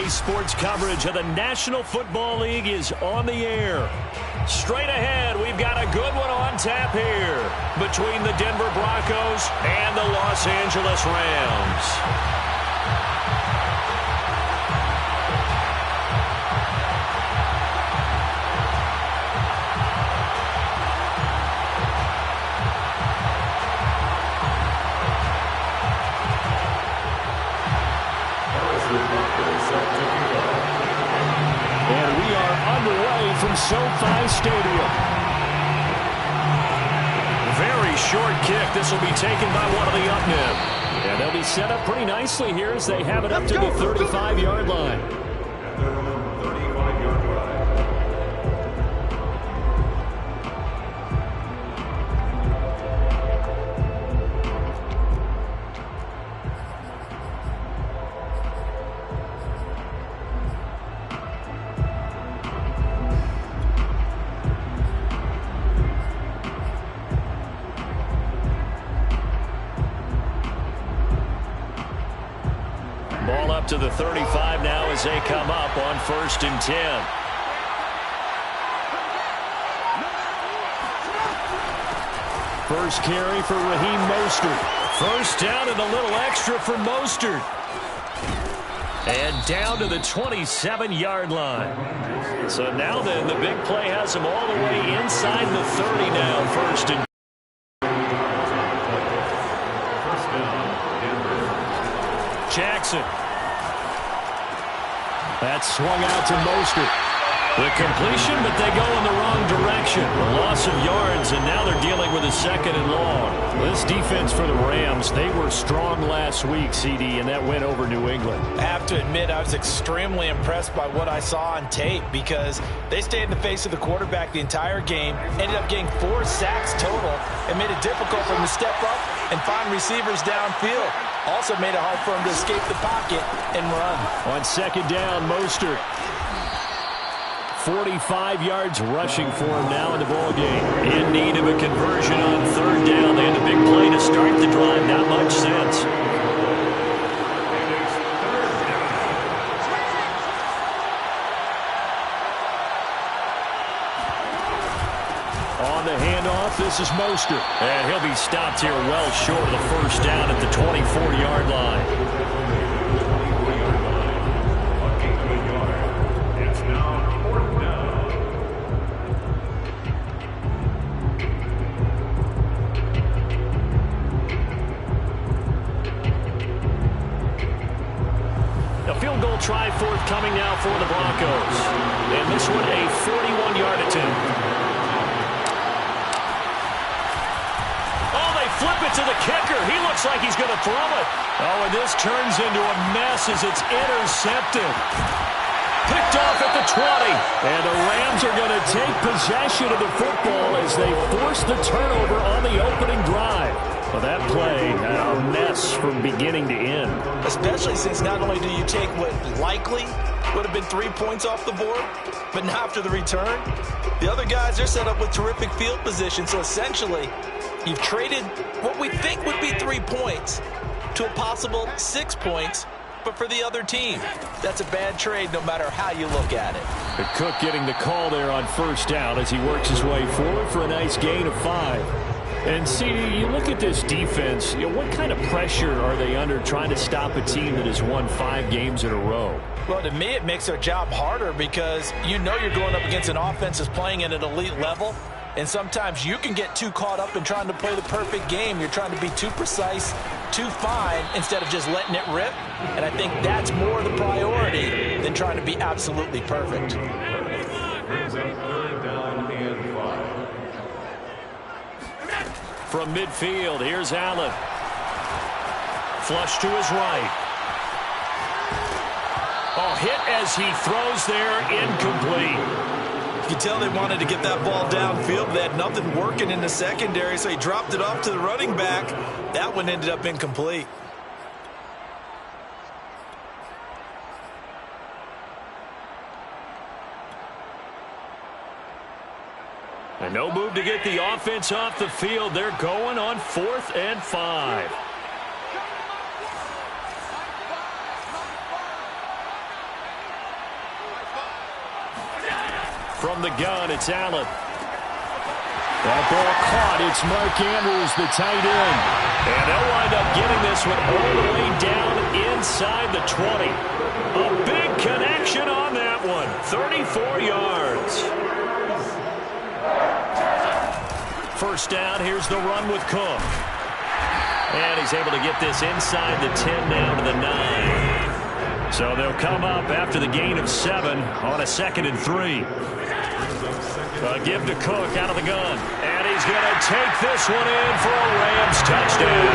Today's sports coverage of the National Football League is on the air. Straight ahead, we've got a good one on tap here between the Denver Broncos and the Los Angeles Rams. From SoFi Stadium. Very short kick. This will be taken by one of the up men. And they'll be set up pretty nicely here as they have it up to the 35-yard line. Ball up to the 35 now as they come up on 1st and 10. First carry for Raheem Mostert. First down and a little extra for Mostert. And down to the 27-yard line. So now then, the big play has him all the way inside the 30 now. 1st and Jackson. That swung out to Mostert. The completion, but they go in the wrong direction. A loss of yards, and now they're dealing with a 2nd and long. This defense for the Rams, they were strong last week, CD, and that went over New England. I have to admit, I was extremely impressed by what I saw on tape because they stayed in the face of the quarterback the entire game, ended up getting 4 sacks total, and made it difficult for him to step up and find receivers downfield. Also made it hard for him to escape the pocket and run. On 2nd down, Mostert. 45 yards rushing for him now in the ball game. In need of a conversion on 3rd down. They had a big play to start the drive. Not much sense. On the handoff, this is Mostert. And he'll be stopped here well short of the 1st down at the 24-yard line. Field goal try forthcoming now for the Broncos. And this one a 41-yard attempt. Oh, they flip it to the kicker. He looks like he's going to throw it. Oh, and this turns into a mess as it's intercepted. Picked off at the 20. And the Rams are going to take possession of the football as they force the turnover on the opening drive. Well, that play, a mess from beginning to end. Especially since not only do you take what likely would have been 3 points off the board, but now after the return, the other guys are set up with terrific field position. So essentially, you've traded what we think would be 3 points to a possible 6 points, but for the other team. That's a bad trade no matter how you look at it. But Cook getting the call there on 1st down as he works his way forward for a nice gain of 5. And see, you look at this defense, what kind of pressure are they under trying to stop a team that has won 5 games in a row? Well, to me, it makes their job harder because you know you're going up against an offense that's playing at an elite level. And sometimes you can get too caught up in trying to play the perfect game. You're trying to be too precise, too fine, instead of just letting it rip. And I think that's more the priority than trying to be absolutely perfect. From midfield, here's Allen. Flush to his right. Oh, hit as he throws there, incomplete. You can tell they wanted to get that ball downfield. They had nothing working in the secondary, so he dropped it off to the running back. That one ended up incomplete. And no move to get the offense off the field. They're going on 4th and 5. From the gun, it's Allen. That ball caught. It's Mark Andrews, the tight end. And they'll wind up getting this one all the way down inside the 20. A big connection on that one. 34 yards. First down, here's the run with Cook. And he's able to get this inside the 10 down to the 9. So they'll come up after the gain of 7 on a 2nd and 3. Give to Cook out of the gun. And he's going to take this one in for a Rams touchdown.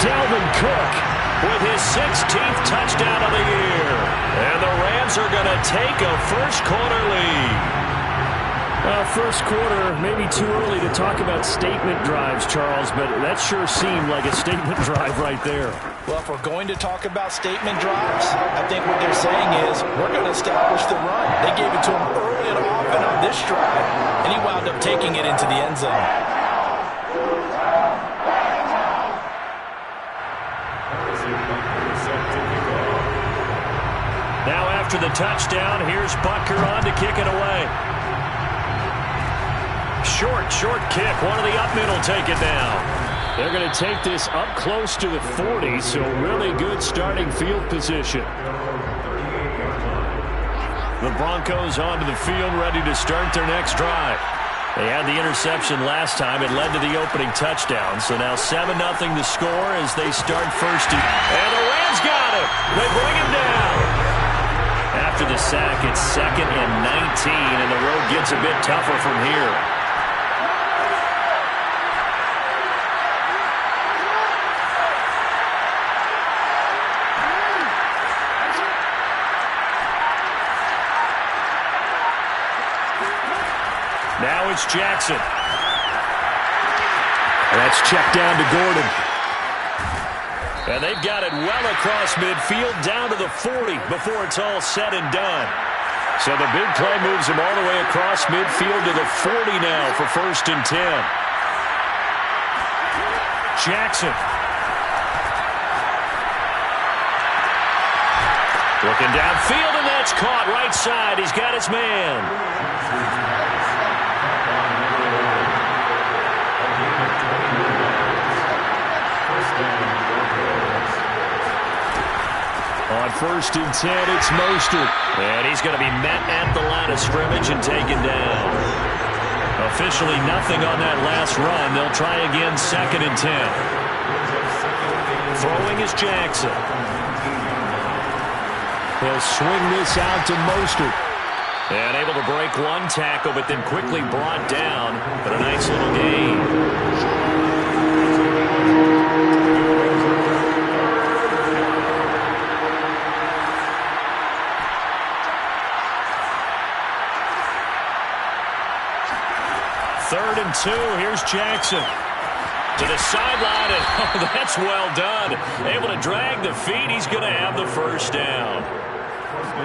Dalvin Cook with his 16th touchdown of the year. And the Rams are going to take a first-quarter lead. First quarter, maybe too early to talk about statement drives, Charles, but that sure seemed like a statement drive right there. Well, if we're going to talk about statement drives, I think what they're saying is we're going to establish the run. They gave it to him early and often on this drive, and he wound up taking it into the end zone. Now after the touchdown, here's Butker on to kick it away. Short kick. One of the up middle take it down. They're going to take this up close to the 40, so really good starting field position. The Broncos onto the field, ready to start their next drive. They had the interception last time. It led to the opening touchdown. So now 7-0 the score as they start first. And the Rams got him. They bring him down. After the sack, it's 2nd and 19, and the road gets a bit tougher from here. Now it's Jackson. That's checked down to Gordon. And they've got it well across midfield down to the 40 before it's all said and done. So the big play moves him all the way across midfield to the 40 now for 1st and 10. Jackson. Looking downfield, and that's caught right side. He's got his man. On 1st and 10, it's Mostert. And he's going to be met at the line of scrimmage and taken down. Officially nothing on that last run. They'll try again 2nd and 10. Throwing is Jackson. He'll swing this out to Mostert. And able to break one tackle, but then quickly brought down. But a nice little gain. Third and 2, here's Jackson. To the sideline, and oh, that's well done. Able to drag the feet, he's going to have the first down.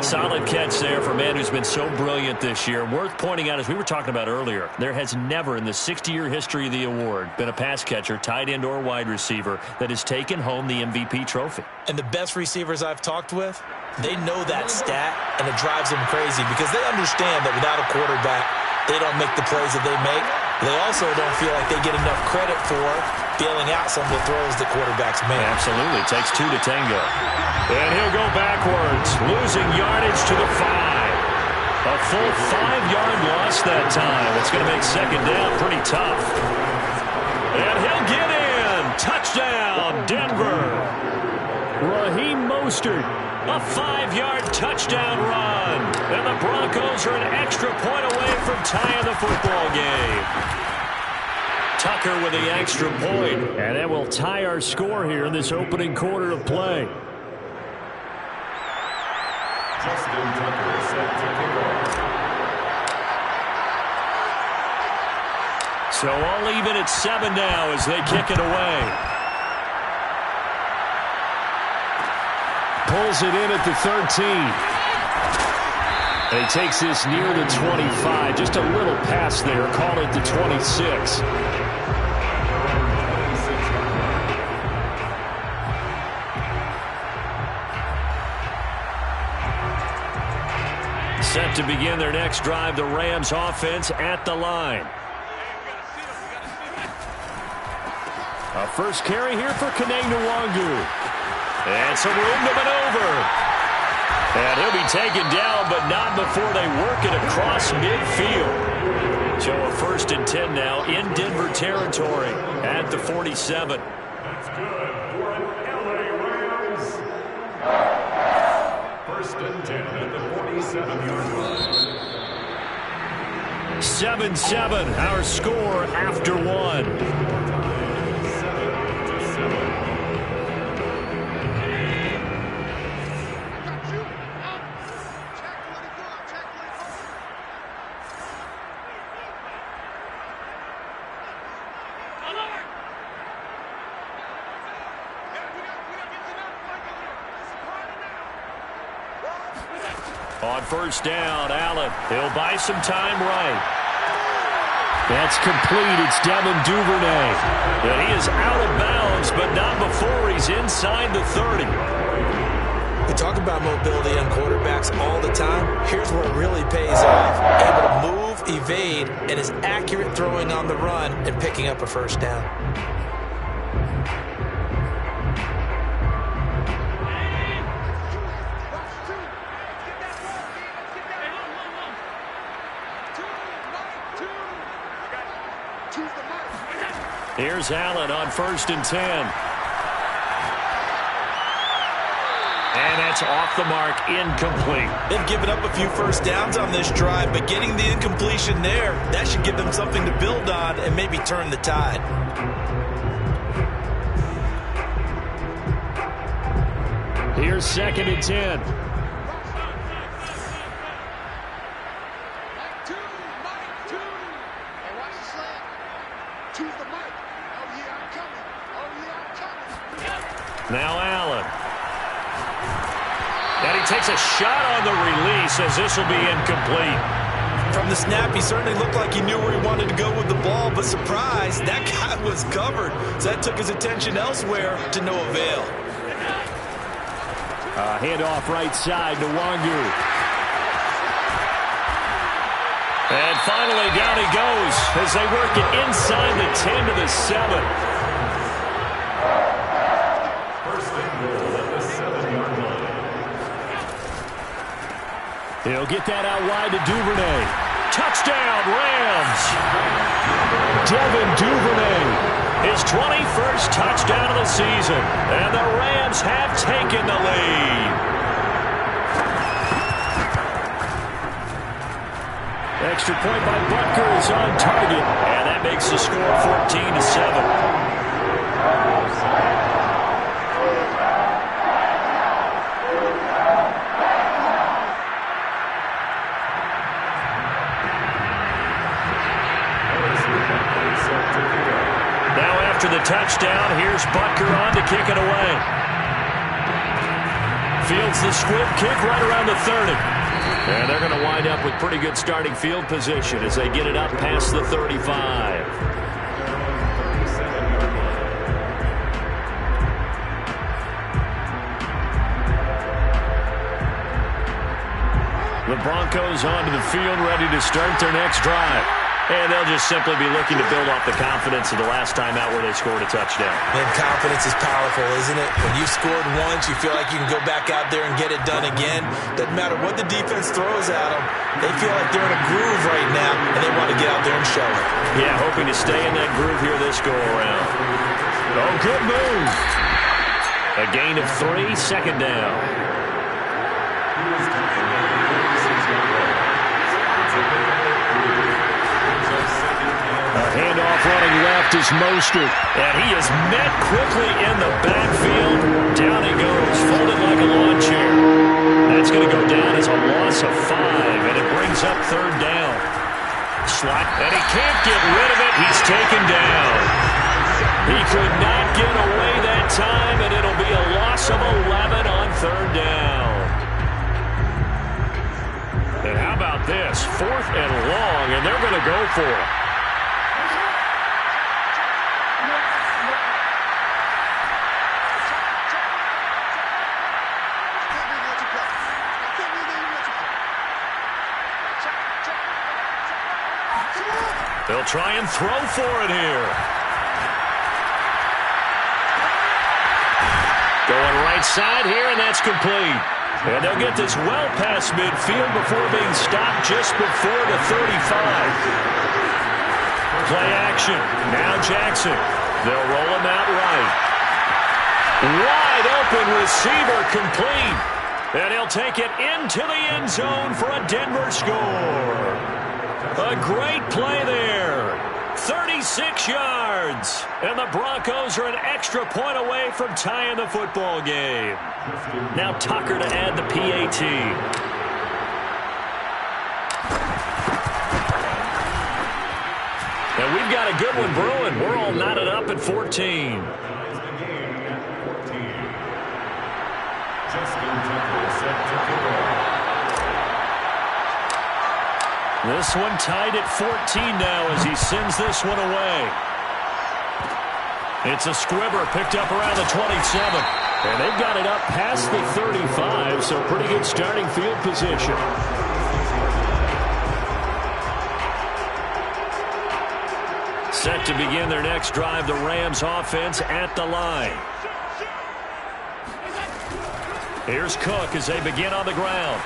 Solid catch there for a man who's been so brilliant this year. Worth pointing out, as we were talking about earlier, there has never in the 60-year history of the award been a pass catcher, tight end or wide receiver that has taken home the MVP trophy. And the best receivers I've talked with, they know that stat, and it drives them crazy because they understand that without a quarterback, they don't make the plays that they make. They also don't feel like they get enough credit for bailing out some of the throws the quarterbacks make. Absolutely. It takes 2 to tango. And he'll go backwards, losing yardage to the 5. A full 5-yard loss that time. It's going to make 2nd down pretty tough. And he'll get in. Touchdown, Denver. Raheem Mostert. A 5-yard touchdown run. And the Broncos are an extra point away from tying the football game. Tucker with the extra point. And that will tie our score here in this opening quarter of play. Justin Tucker set to kick off. So all even at 7 now as they kick it away. Pulls it in at the 13. And he takes this near the 25. Just a little pass there. Call it the 26. Set to begin their next drive, the Rams offense at the line. A first carry here for Nwangu. And some room to maneuver. And he'll be taken down, but not before they work it across midfield. So a 1st and 10 now in Denver territory at the 47. That's good for an LA Rams. 1st and 10 at the 47-yard line. 7-7, our score after 1. 7-7. On 1st down, Allen. He'll buy some time right. That's complete. It's Devin Duvernay. And he is out of bounds, but not before he's inside the 30. We talk about mobility on quarterbacks all the time. Here's where it really pays off. Able to move, evade, and is accurate throwing on the run and picking up a 1st down. Here's Allen on 1st and 10. And that's off the mark, incomplete. They've given up a few 1st downs on this drive, but getting the incompletion there, that should give them something to build on and maybe turn the tide. Here's 2nd and 10. Now Allen. And he takes a shot on the release as this will be incomplete. From the snap, he certainly looked like he knew where he wanted to go with the ball, but surprise, that guy was covered. So that took his attention elsewhere to no avail. Handoff right side to Nwangu. And finally down he goes as they work it inside the 10 to the 7. He'll get that out wide to Duvernay. Touchdown, Rams! Devin Duvernay, his 21st touchdown of the season. And the Rams have taken the lead. Extra point by Butker is on target. And that makes the score 14-7. After the touchdown, here's Butker on to kick it away. Fields the squib kick right around the 30. And they're going to wind up with pretty good starting field position as they get it up past the 35. The Broncos onto the field ready to start their next drive. And they'll just simply be looking to build off the confidence of the last time out where they scored a touchdown. And confidence is powerful, isn't it? When you've scored once, you feel like you can go back out there and get it done again. Doesn't matter what the defense throws at them. They feel like they're in a groove right now, and they want to get out there and show it. Yeah, hoping to stay in that groove here this go-around. Oh, good move. A gain of 3, 2nd down. Handoff running left is Mostert. And he is met quickly in the backfield. Down he goes, folded like a lawn chair. That's going to go down as a loss of 5, and it brings up 3rd down. Slot, and he can't get rid of it. He's taken down. He could not get away that time, and it'll be a loss of 11 on 3rd down. And how about this? 4th and long, and they're going to go for it. They'll try and throw for it here. Going right side here, and that's complete. And they'll get this well past midfield before being stopped just before the 35. Play action. Now Jackson. They'll roll him out right. Wide open receiver complete. And he'll take it into the end zone for a Denver score. A great play there. 36 yards. And the Broncos are an extra point away from tying the football game. Now Tucker to add the PAT. And we've got a good one brewing. We're all knotted up at 14. This one tied at 14 now as he sends this one away. It's a squibber picked up around the 27. And they've got it up past the 35, so pretty good starting field position. Set to begin their next drive, the Rams offense at the line. Here's Cook as they begin on the ground.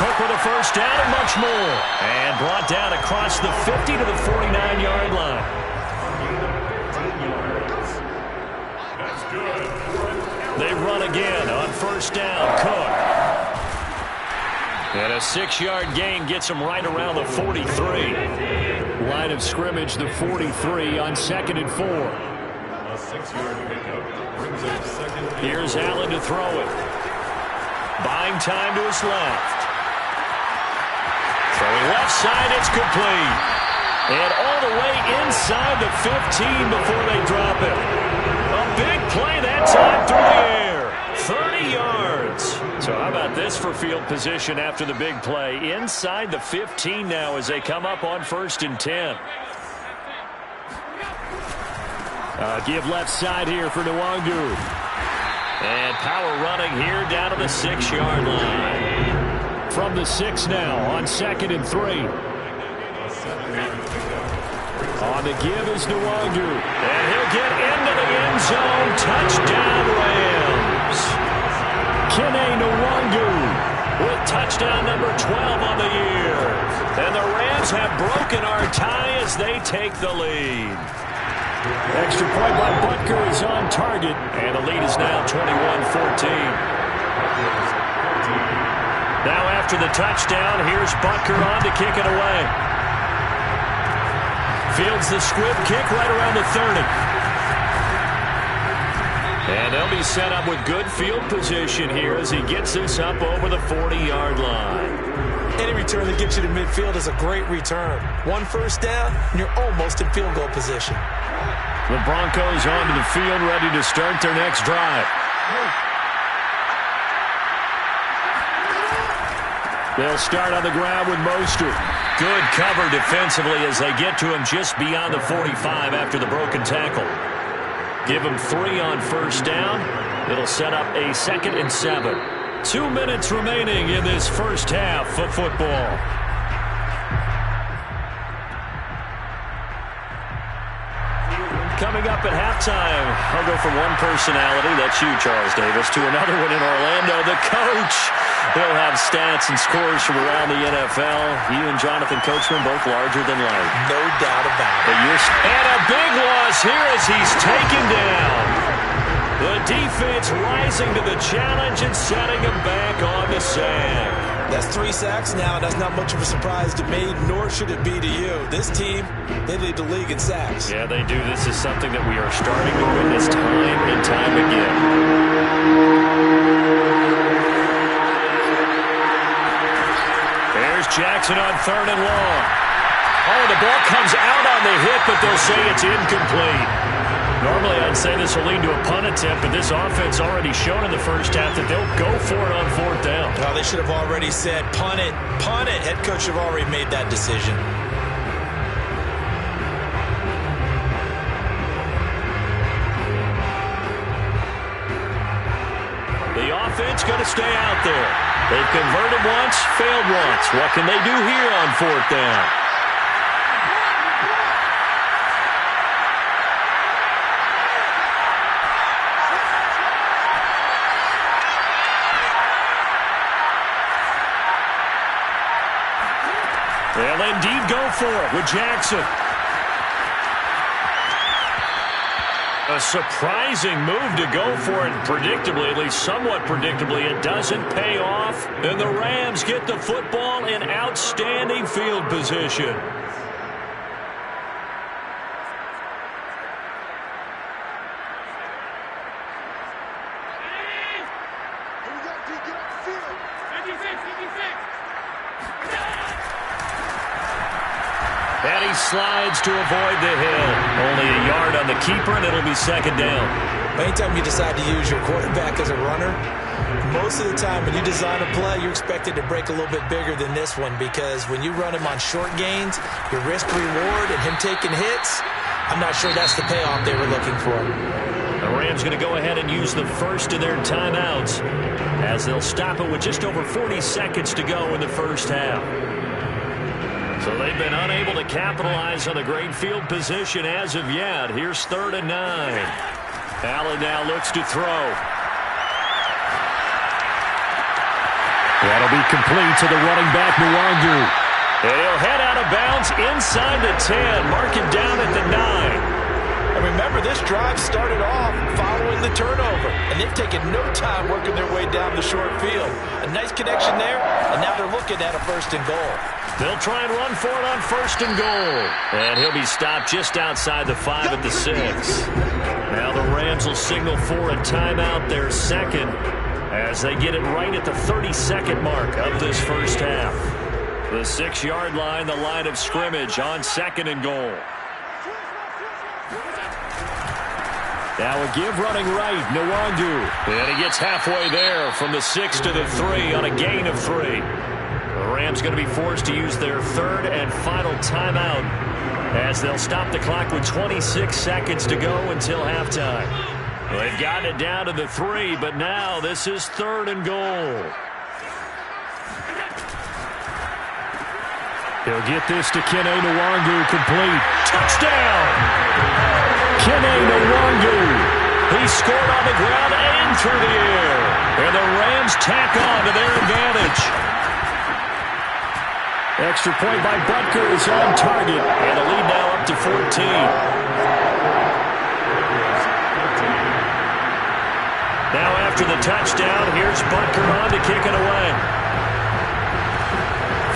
Cook with a first down and much more. And brought down across the 50 to the 49-yard line. They run again on first down. Cook. And a 6-yard gain gets him right around the 43. Line of scrimmage, the 43 on 2nd and 4. A 6-yard pickup brings up 2nd. Here's Allen to throw it. Buying time to his left. Throwing left side, it's complete. And all the way inside the 15 before they drop it. A big play that time through the air. 30 yards. So how about this for field position after the big play? Inside the 15 now as they come up on 1st and 10. Give left side here for Nwangu. And power running here down to the 6-yard line. From the 6 now on 2nd and 3. On the give is Nwangu. And he'll get into the end zone. Touchdown Rams. Kene Nwangu with touchdown number 12 on the year. And the Rams have broken our tie as they take the lead. Extra point by Butker is on target. And the lead is now 21-14. Now after the touchdown, here's Butker on to kick it away. Fields the squib kick right around the 30. And they'll be set up with good field position here as he gets this up over the 40-yard line. Any return that gets you to midfield is a great return. One first down, and you're almost in field goal position. The Broncos onto the field ready to start their next drive. They'll start on the ground with Mostert. Good cover defensively as they get to him just beyond the 45 after the broken tackle. Give him 3 on first down. It'll set up a 2nd and 7. 2 minutes remaining in this first half of football. Coming up at halftime, I'll go from one personality, that's you, Charles Davis, to another one in Orlando, the coach. He'll have stats and scores from around the NFL. You and Jonathan Coachman both larger than life. No doubt about it. And a big loss here as he's taken down. The defense rising to the challenge and setting him back on the sack. That's 3 sacks now. That's not much of a surprise to me, nor should it be to you. This team, they lead the league in sacks. Yeah, they do. This is something that we are starting to witness time and time again. There's Jackson on 3rd and long. Oh, the ball comes out on the hit, but they'll say it's incomplete. Normally, I'd say this will lead to a punt attempt, but this offense already shown in the first half that they'll go for it on 4th down. Well, they should have already said, punt it, punt it. Head coach should have already made that decision. The offense going to stay out there. They've converted once, failed once. What can they do here on 4th down? They'll indeed go for it with Jackson. A surprising move to go for it, predictably, at least somewhat predictably. It doesn't pay off, and the Rams get the football in outstanding field position. And he slides to avoid the hill. Only a yard on the keeper, and it'll be second down. Anytime you decide to use your quarterback as a runner, most of the time when you design a play, you're expected to break a little bit bigger than this one, because when you run him on short gains, your risk-reward and him taking hits, I'm not sure that's the payoff they were looking for. The Rams going to go ahead and use the first of their timeouts as they'll stop it with just over 40 seconds to go in the first half. So they've been unable to capitalize on a great field position as of yet. Here's 3rd and 9. Allen now looks to throw. That'll be complete to the running back, Nwangu. And he'll head out of bounds inside the 10. Mark him down at the 9. And remember, this drive started off following the turnover, and they've taken no time working their way down the short field. A nice connection there, and now they're looking at a 1st and goal. They'll try and run for it on 1st and goal. And he'll be stopped just outside the 5 at the 6. Now the Rams will signal for a timeout, their second, as they get it right at the 32nd mark of this first half. The 6-yard line, the line of scrimmage on 2nd and goal. Now a give running right, Nwangu. And he gets halfway there from the 6 to the 3 on a gain of 3. The Rams going to be forced to use their 3rd and final timeout as they'll stop the clock with 26 seconds to go until halftime. They've gotten it down to the 3, but now this is 3rd and goal. He'll get this to Kene Nwangu, complete. Touchdown! Kene Nwangu. He scored on the ground and through the air. And the Rams tack on to their advantage. Extra point by Butker is on target. And the lead now up to 14. Now after the touchdown, here's Butker on to kick it away.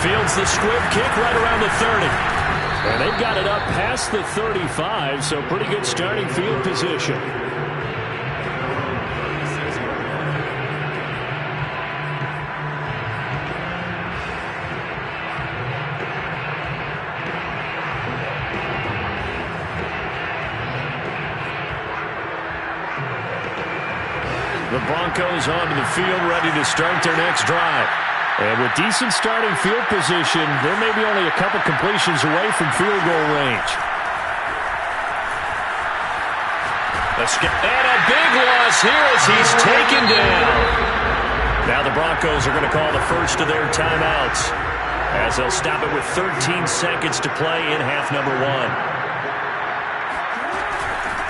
Fields the squib kick right around the 30. And they've got it up past the 35, so pretty good starting field position. The Broncos onto the field, ready to start their next drive. And with decent starting field position, they're maybe only a couple completions away from field goal range. And a big loss here as he's taken down. Now the Broncos are going to call the first of their timeouts as they'll stop it with 13 seconds to play in half number 1.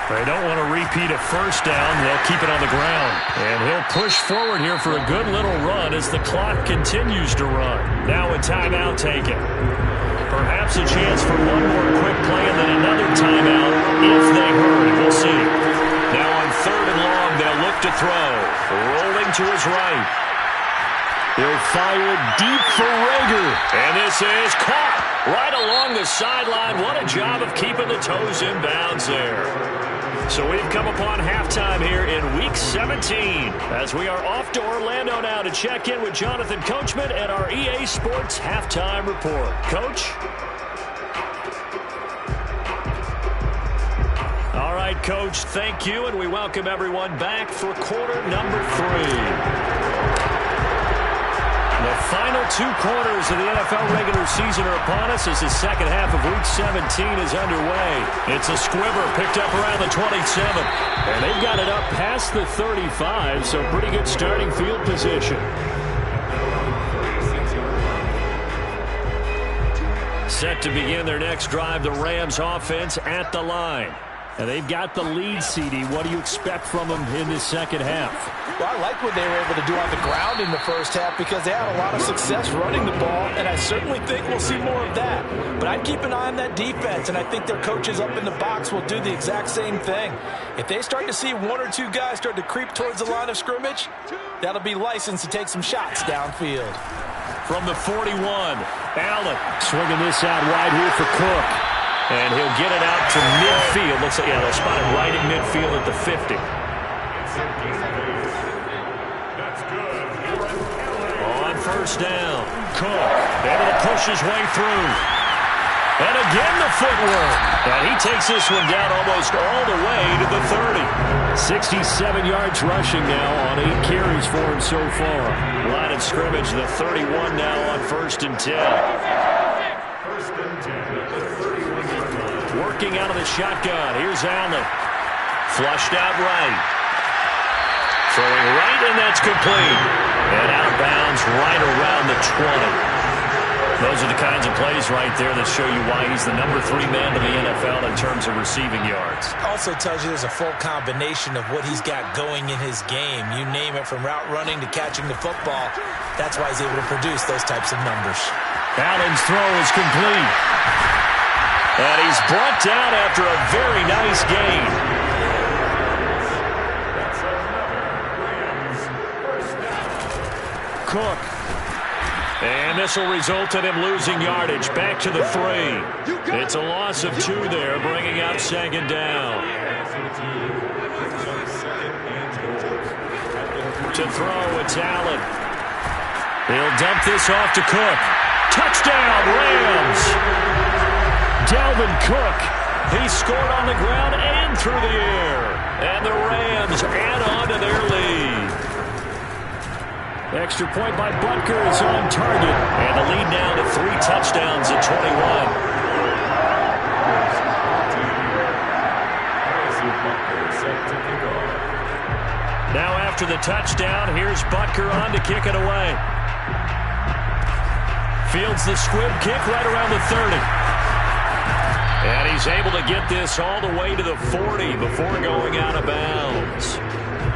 They don't want to repeat a first down. They'll keep it on the ground. And he'll push forward here for a good little run as the clock continues to run. Now a timeout taken. Perhaps a chance for one more quick play and then another timeout if they hurry. We'll see. Now on 3rd and long, they'll look to throw. Rolling to his right. He'll fire it deep for Rager. And this is caught right along the sideline. What a job of keeping the toes in bounds there. So we've come upon halftime here in Week 17 as we are off to Orlando now to check in with Jonathan Coachman and our EA Sports Halftime Report. Coach? All right, Coach, thank you, and we welcome everyone back for quarter number 3. The final 2 quarters of the NFL regular season are upon us as the second half of Week 17 is underway. It's a squibber picked up around the 27. And they've got it up past the 35, so pretty good starting field position. Set to begin their next drive, the Rams offense at the line. And they've got the lead, CD. What do you expect from them in this second half? Well, I like what they were able to do on the ground in the first half because they had a lot of success running the ball, and I certainly think we'll see more of that. But I'd keep an eye on that defense, and I think their coaches up in the box will do the exact same thing. If they start to see one or two guys start to creep towards the line of scrimmage, that'll be licensed to take some shots downfield. From the 41, Allen swinging this out wide here for Cook. And he'll get it out to midfield. Looks like, yeah, they'll spot it right at midfield at the 50. On first down, Cook able to push his way through. And again the footwork. And he takes this one down almost all the way to the 30. 67 yards rushing now on 8 carries for him so far. Line of scrimmage, the 31 now on 1st and 10. Working out of the shotgun. Here's Allen. Flushed out right. Throwing right, and that's complete. And out of bounds right around the 20. Those are the kinds of plays right there that show you why he's the number 3 man in the NFL in terms of receiving yards. Also tells you there's a full combination of what he's got going in his game. You name it, from route running to catching the football. That's why he's able to produce those types of numbers. Allen's throw is complete. And he's brought down after a very nice gain. Cook. And this will result in him losing yardage. Back to the 3. It's a loss of 2 there, bringing out 2nd down. To throw, it's Allen. He'll dump this off to Cook. Touchdown, Rams! Dalvin Cook, he scored on the ground and through the air. And the Rams add on to their lead. Extra point by Butker is on target. And the lead now to 3 touchdowns at 21. Now after the touchdown, here's Butker on to kick it away. Fields the squib kick right around the 30. And he's able to get this all the way to the 40 before going out of bounds.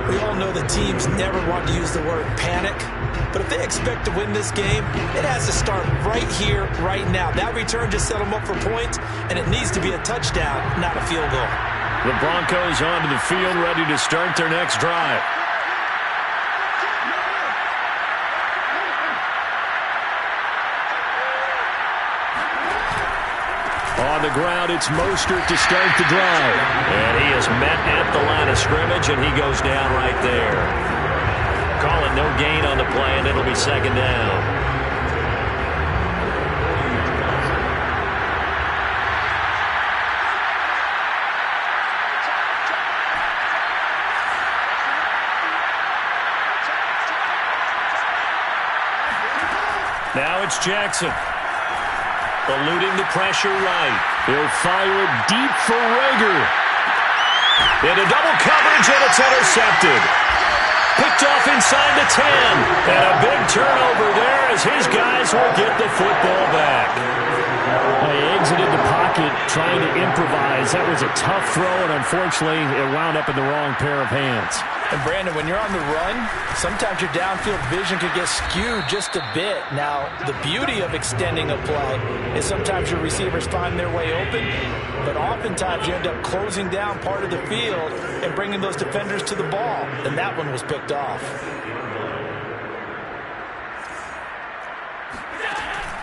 We all know the teams never want to use the word panic, but if they expect to win this game, it has to start right here, right now. That return just set them up for points, and it needs to be a touchdown, not a field goal. The Broncos onto the field, ready to start their next drive. On the ground, it's Mostert to start the drive. And he is met at the line of scrimmage, and he goes down right there. Calling no gain on the play, and it'll be 2nd down. Now it's Jackson. Eluding the pressure right. He'll fire it deep for Rager. Into double coverage, and it's intercepted. Picked off inside the 10. And a big turnover there as his guys will get the football back. He exited the pocket trying to improvise. That was a tough throw, and unfortunately, it wound up in the wrong pair of hands. And Brandon, when you're on the run, sometimes your downfield vision could get skewed just a bit. Now, the beauty of extending a play is sometimes your receivers find their way open, but oftentimes you end up closing down part of the field and bringing those defenders to the ball. And that one was picked off.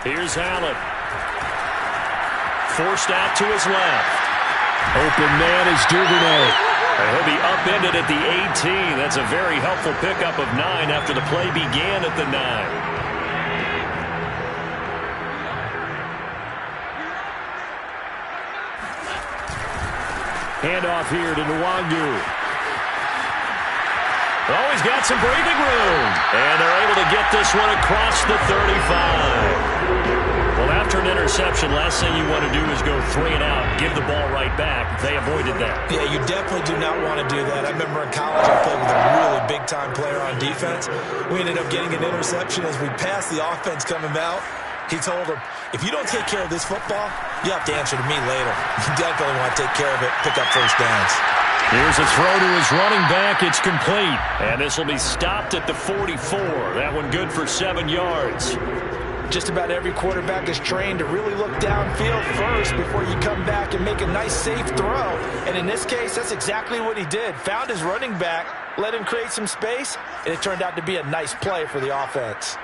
Here's Allen. Forced out to his left. Open man is Duvernay. And he'll be upended at the 18. That's a very helpful pickup of 9 after the play began at the 9. Handoff here to Nwangu. Oh, he's got some breathing room. And they're able to get this one across the 35. Well, after an interception, last thing you want to do is go 3 and out, give the ball right back. They avoided that. Yeah, you definitely do not want to do that. I remember in college I played with a really big-time player on defense. We ended up getting an interception as we passed the offense coming out. He told him, if you don't take care of this football, You have to answer to me later. You definitely want to take care of it, pick up first downs. Here's a throw to his running back. It's complete. And this will be stopped at the 44. That one good for 7 yards. Just about every quarterback is trained to really look downfield first before you come back and make a nice, safe throw. And in this case, that's exactly what he did. Found his running back, let him create some space, and it turned out to be a nice play for the offense.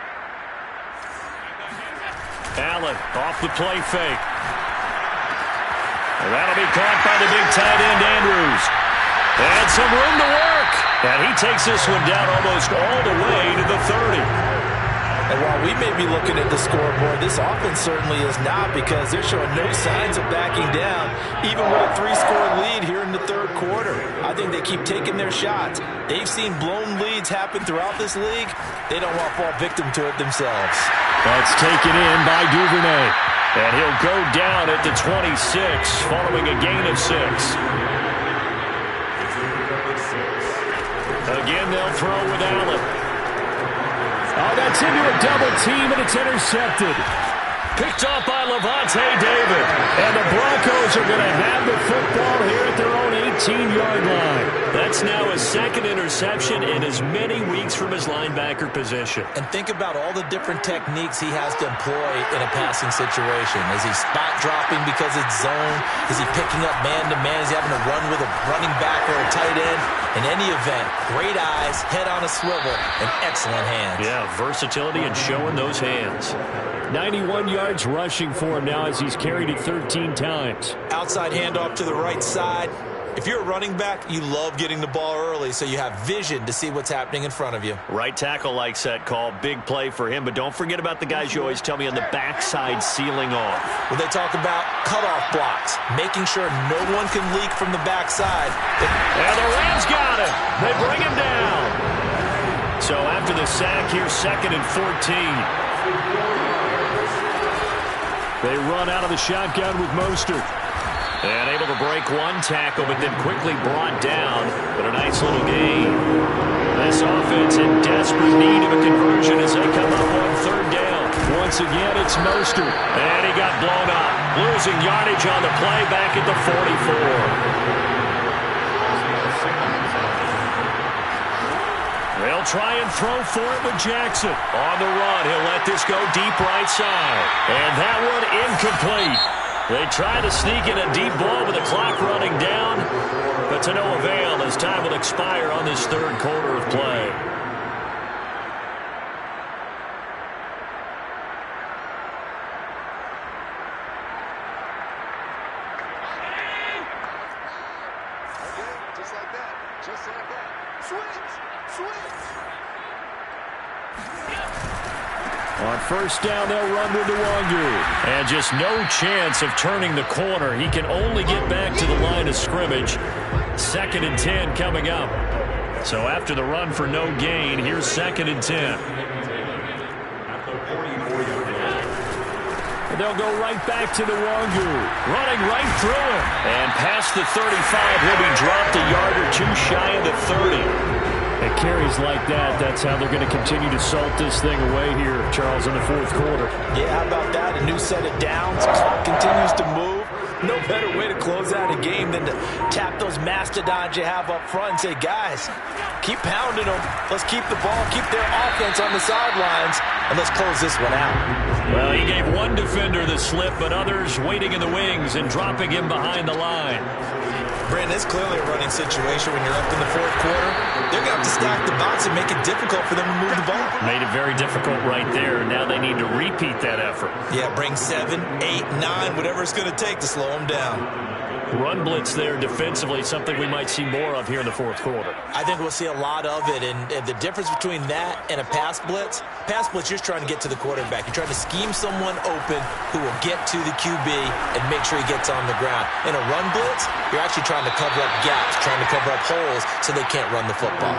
Allen off the play fake. And that'll be caught by the big tight end, Andrews. And some room to work. And he takes this one down almost all the way to the 30. And while we may be looking at the scoreboard, this offense certainly is not, because they're showing no signs of backing down, even with a 3-score lead here in the third quarter. I think they keep taking their shots. They've seen blown leads happen throughout this league. They don't want to fall victim to it themselves. That's taken in by Duvernay. And he'll go down at the 26 following a gain of 6. Again, they'll throw with Allen. Oh, that's into a double team, and it's intercepted. Picked off by Levante David. And the Broncos are going to have the football here at their own 18-yard line. That's now his second interception in as many weeks from his linebacker position. And think about all the different techniques he has to employ in a passing situation. Is he spot dropping because it's zone? Is he picking up man-to-man? Is he having to run with a running back or a tight end? In any event, great eyes, head on a swivel, and excellent hands. Yeah, versatility and showing those hands. 91 yards rushing for him now as he's carried it 13 times. Outside handoff to the right side. If you're a running back, you love getting the ball early so you have vision to see what's happening in front of you. Right tackle likes that call. Big play for him, but don't forget about the guys you always tell me on the backside sealing off. Well, they talk about cutoff blocks, making sure no one can leak from the backside. And the Rams got him. They bring him down. So after the sack, here's 2nd and 14. They run out of the shotgun with Mostert. And able to break one tackle, but then quickly brought down. But a nice little gain. This offense in desperate need of a conversion as they come up on 3rd down. Once again, it's Mostert. And he got blown up. Losing yardage on the play back at the 44. They'll try and throw for it with Jackson. On the run, he'll let this go deep right side. And that one incomplete. They try to sneak in a deep ball with the clock running down, but to no avail as time will expire on this 3rd quarter of play. Just like that. Just like that. Switch! Switch! On 1st down, they'll run with Nwangu. And just no chance of turning the corner. He can only get back to the line of scrimmage. 2nd and 10 coming up. So after the run for no gain, here's 2nd and 10. And they'll go right back to Nwangu. Running right through him. And past the 35, he'll be dropped a yard or two shy of the 30. At carries like that, that's how they're going to continue to salt this thing away here, Charles, in the 4th quarter. Yeah, how about that? A new set of downs. Clock continues to move. No better way to close out a game than to tap those mastodons you have up front and say, guys, keep pounding them. Let's keep the ball, keep their offense on the sidelines, and let's close this one out. Well, he gave one defender the slip, but others waiting in the wings and dropping him behind the line. Brandon, it's clearly a running situation when you're up in the 4th quarter. They're going to have to stack the box and make it difficult for them to move the ball. Made it very difficult right there. Now they need to repeat that effort. Yeah, bring 7, 8, 9, whatever it's going to take to slow them down. Run blitz there defensively, something we might see more of here in the 4th quarter. I think we'll see a lot of it, and the difference between that and a pass blitz, you're just trying to get to the quarterback. You're trying to scheme someone open who will get to the QB and make sure he gets on the ground. In a run blitz, you're actually trying to cover up gaps, trying to cover up holes so they can't run the football.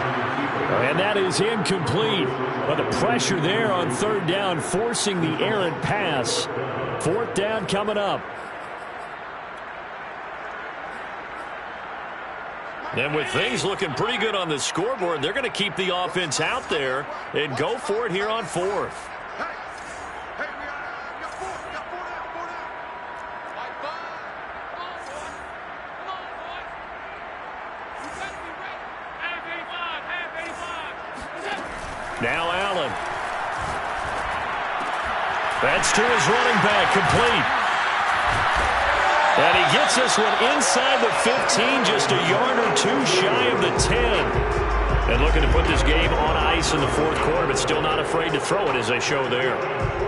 And that is incomplete. But the pressure there on 3rd down, forcing the errant pass. 4th down coming up. And with things looking pretty good on the scoreboard, they're going to keep the offense out there and go for it here on 4th. Now Allen. That's to his running back, complete. And he gets this one inside the 15, just a yard or two shy of the 10. And looking to put this game on ice in the fourth quarter, but still not afraid to throw it as they show there.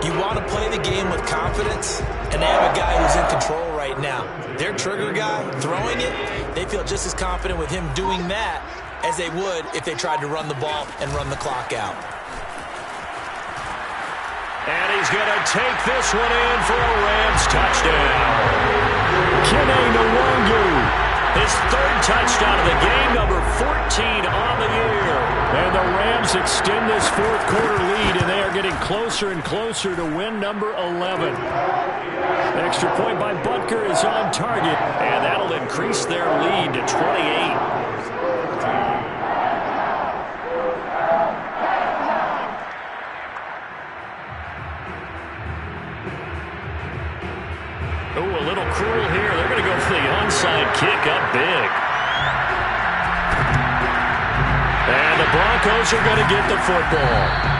You want to play the game with confidence, and they have a guy who's in control right now. Their trigger guy, throwing it, they feel just as confident with him doing that as they would if they tried to run the ball and run the clock out. And he's going to take this one in for a Rams touchdown. Kene Nwangu. His third touchdown of the game, number 14 on the year. And the Rams extend this fourth quarter lead, and they are getting closer and closer to win number 11. Extra point by Butker is on target, and that'll increase their lead to 28. Oh, a little cruel here. They're going to go for the onside kick up big. And the Broncos are going to get the football.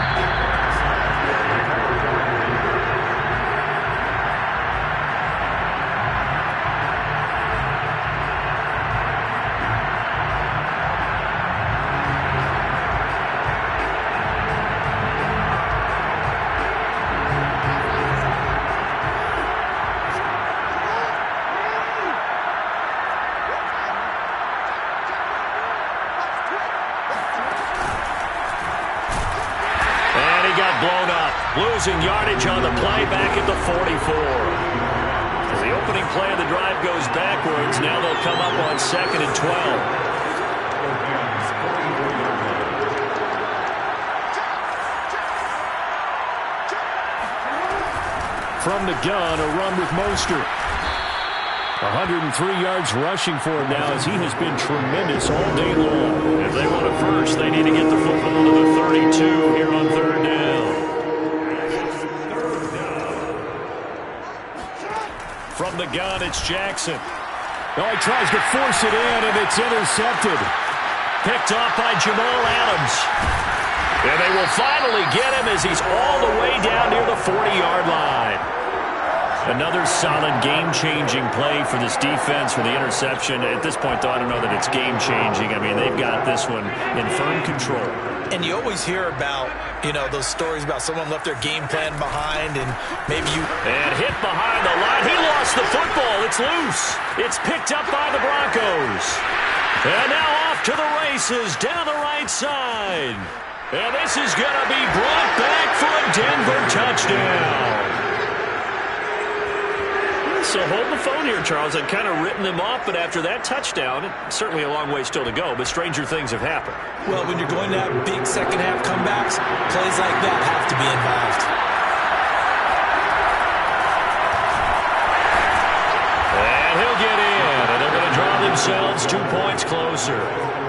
Losing yardage on the play back at the 44. As the opening play of the drive goes backwards, now they'll come up on 2nd and 12. From the gun, a run with Mostert. 103 yards rushing for him now as he has been tremendous all day long. If they want a first, they need to get the football to the 32 here on third down. From the gun, it's Jackson. Oh, he tries to force it in, and it's intercepted. Picked off by Jamal Adams. And they will finally get him as he's all the way down near the 40-yard line. Another solid game-changing play for this defense for the interception. At this point, though, I don't know that it's game-changing. I mean, they've got this one in firm control. And you always hear about, those stories about someone left their game plan behind and maybe you... And hit behind the line. He lost the football. It's loose. It's picked up by the Broncos. And now off to the races down the right side. And this is going to be brought back for a Denver touchdown. So hold the phone here, Charles. I'd kind of written them off, but after that touchdown, it's certainly a long way still to go, but stranger things have happened. Well, when you're going to have big second-half comebacks, plays like that have to be involved. And he'll get in, and they're going to draw themselves 2 points closer.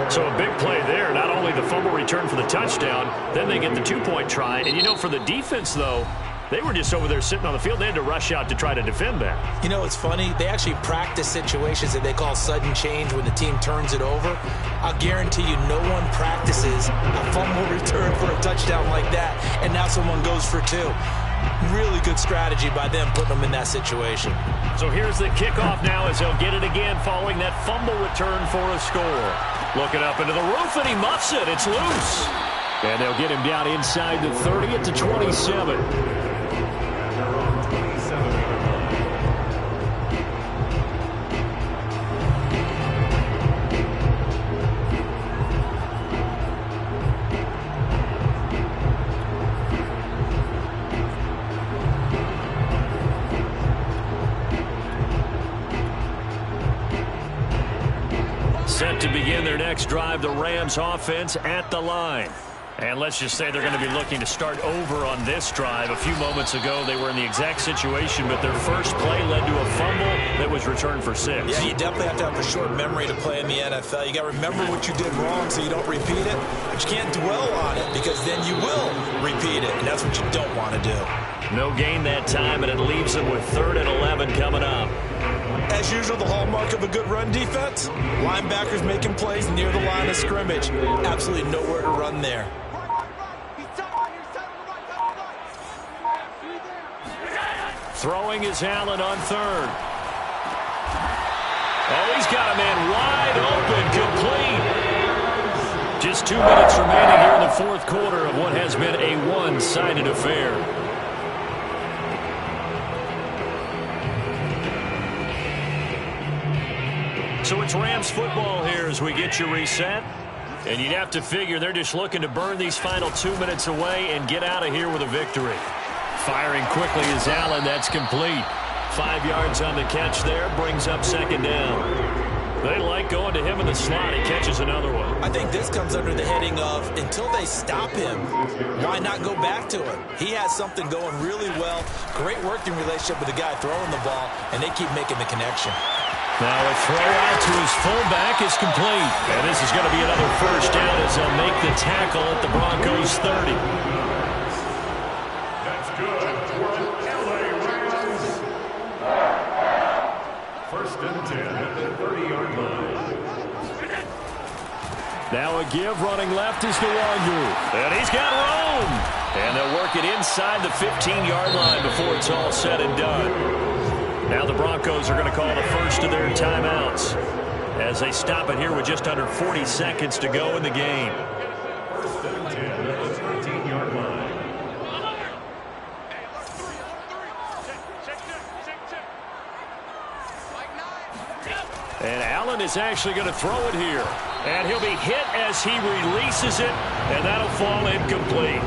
So a big play there, not only the fumble return for the touchdown, then they get the 2-point try. And, for the defense, though, they were just over there sitting on the field. They had to rush out to try to defend that. It's funny. They actually practice situations that they call sudden change when the team turns it over. I'll guarantee you no one practices a fumble return for a touchdown like that, and now someone goes for 2. Really good strategy by them putting them in that situation. So here's the kickoff now as they'll get it again following that fumble return for a score. Looking up into the roof, and he muffs it. It's loose. And they'll get him down inside the 30 at the 27. Set to begin their next drive, the Rams offense at the line. And let's just say they're going to be looking to start over on this drive. A few moments ago, they were in the exact situation, but their first play led to a fumble that was returned for 6. Yeah, you definitely have to have a short memory to play in the NFL. You got to remember what you did wrong so you don't repeat it, but you can't dwell on it because then you will repeat it, and that's what you don't want to do. No gain that time, and it leaves them with 3rd and 11 coming up. As usual, the hallmark of a good run defense, linebackers making plays near the line of scrimmage. Absolutely nowhere to run there. Throwing is Allen on third. Oh, he's got a man wide open, complete. Just 2 minutes remaining here in the fourth quarter of what has been a one-sided affair. So it's Rams football here as we get you reset. And you'd have to figure they're just looking to burn these final 2 minutes away and get out of here with a victory. Firing quickly is Allen. That's complete. 5 yards on the catch there. Brings up second down. They like going to him in the slot. He catches another one. I think this comes under the heading of until they stop him, why not go back to him? He has something going really well. Great working relationship with the guy throwing the ball, and they keep making the connection. Now a throw out to his fullback is complete. And this is going to be another first down as they'll make the tackle at the Broncos 30. That's good for LA Rams. First and 10 at the 30-yard line. Now a give running left is Nwangu. And he's got room. And they'll work it inside the 15-yard line before it's all said and done. Now the Broncos are going to call the first of their timeouts as they stop it here with just under 40 seconds to go in the game. First and 10 at the 13-yard line. And Allen is actually going to throw it here. And he'll be hit as he releases it, and that'll fall incomplete.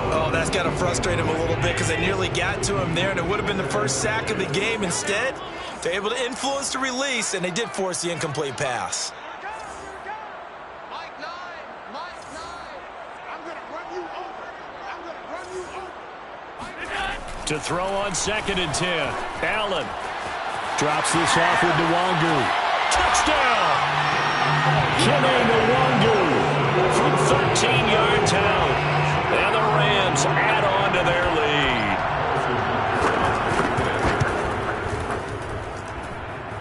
Oh, that's got to frustrate him a little bit because they nearly got to him there, and it would have been the first sack of the game. Instead, they're able to influence the release, and they did force the incomplete pass. To throw on second and 10. Allen drops this off with Nwangu. Touchdown! Kene Nwangu from 13 yards out. And the Rams add on to their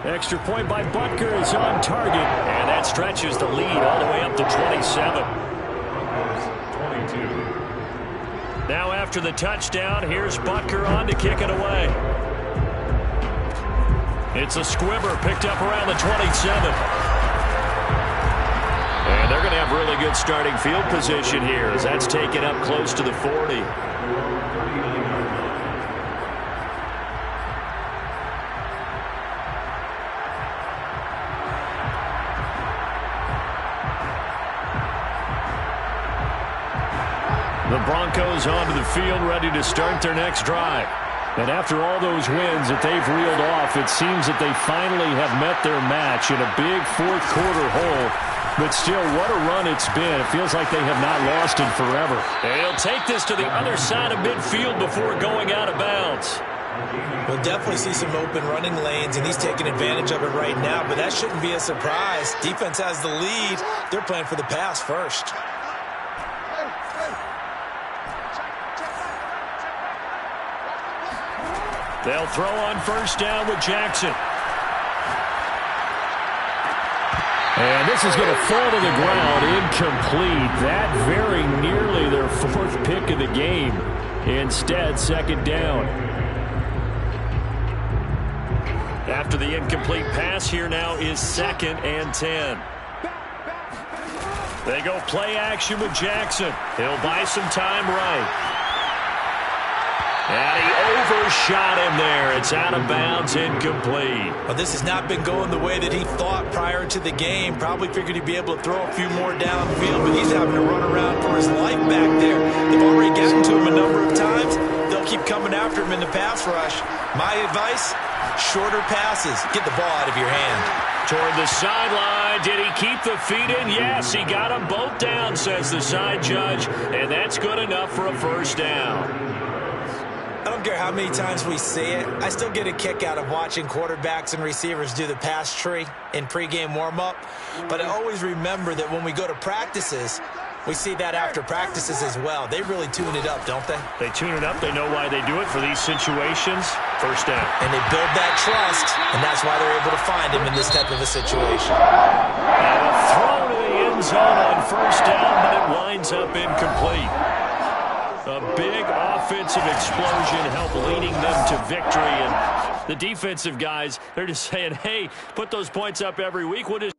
lead. Extra point by Butker is on target. And that stretches the lead all the way up to 27. 22. Now after the touchdown, here's Butker on to kick it away. It's a squibber picked up around the 27. And they're going to have really good starting field position here as that's taken up close to the 40. The Broncos onto the field ready to start their next drive. And after all those wins that they've reeled off, it seems that they finally have met their match in a big fourth quarter hole. But still, what a run it's been. It feels like they have not lost in forever. And he'll take this to the other side of midfield before going out of bounds. We'll definitely see some open running lanes, and he's taking advantage of it right now, but that shouldn't be a surprise. Defense has the lead. They're playing for the pass first. They'll throw on first down with Jackson. And this is going to fall to the ground incomplete. That very nearly their fourth pick of the game. Instead, second down. After the incomplete pass, here now is second and 10. They go play action with Jackson. He'll buy some time right. And he overshot him there. It's out of bounds, incomplete. Well, this has not been going the way that he thought prior to the game. Probably figured he'd be able to throw a few more downfield, but he's having to run around for his life back there. They've already gotten to him a number of times. They'll keep coming after him in the pass rush. My advice, shorter passes. Get the ball out of your hand. Toward the sideline. Did he keep the feet in? Yes, he got them both down, says the side judge. And that's good enough for a first down. I don't care how many times we see it. I still get a kick out of watching quarterbacks and receivers do the pass tree in pregame warm-up. But I always remember that when we go to practices, we see that after practices as well. They really tune it up, don't they? They tune it up. They know why they do it for these situations. First down. And they build that trust, and that's why they're able to find him in this type of a situation. And a throw to the end zone on first down, but it winds up incomplete. A big offensive explosion helped leading them to victory. And the defensive guys, they're just saying, hey, put those points up every week. We'll just